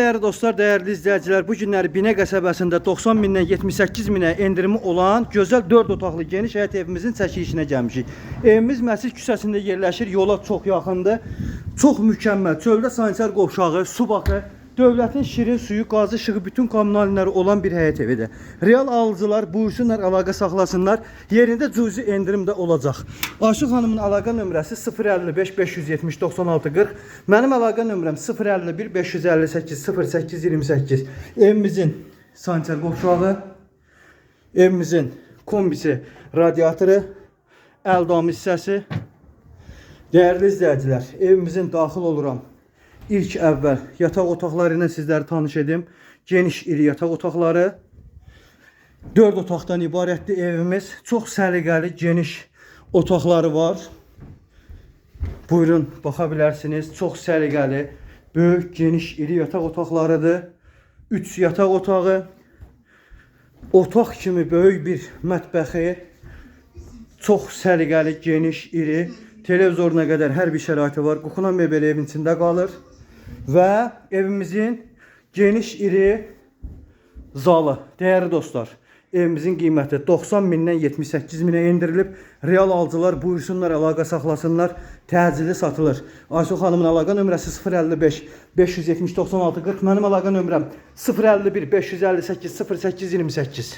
Değerli dostlar, değerli izləyicilər, bu günləri Binə qəsəbəsində 90 mindən 78 minə endirimi olan gözəl 4 otaqlı geniş həyət evimizin çəkilişinə gəlmişik. Evimiz Məscid küçəsində yerləşir, yola çox yaxındır. Çox mükəmməl, çöldə sanitar qovşağı, su bakı, dövlətin şirin suyu, qazı işığı, bütün kommunalları olan bir həyət evidir. Real alıcılar buyursunlar, əlaqə saxlasınlar. Yerində cüzi endirim də olacaq. Ayşə xanımın əlaqə nömrəsi 055 570 96 40. Mənim əlaqə nömrəm 051 558 08 28. Evimizin sanitar qovşağı, evimizin kombisi, radiatoru, əldam hissəsi. Değerli izləyicilər, evimizin daxil oluram. İlk əvvəl yataq otaqları ilə sizləri tanış edim. Geniş iri yataq otaqları. 4 otaqdan ibarətdir evimiz. Çox səliqəli, geniş otaqları var. Buyurun, baxa bilərsiniz. Çox səliqəli, böyük, geniş iri yataq otaqlarıdır. 3 yataq otağı. Otaq kimi böyük bir mətbəxi. Çox səliqəli, geniş, iri. Televizoruna qədər hər bir şəraiti var. Quxuna mebeli evin içində qalır. Və evimizin geniş iri zalı. Değerli dostlar, evimizin qiyməti 90 mindən 78 minə endirilib. Real alıcılar buyursunlar, əlaqə saxlasınlar. Təcili satılır. Ayşə xanımın əlaqə nömrəsi 055 570 96 40. Mənim əlaqə nömrəm 051 558 08 28.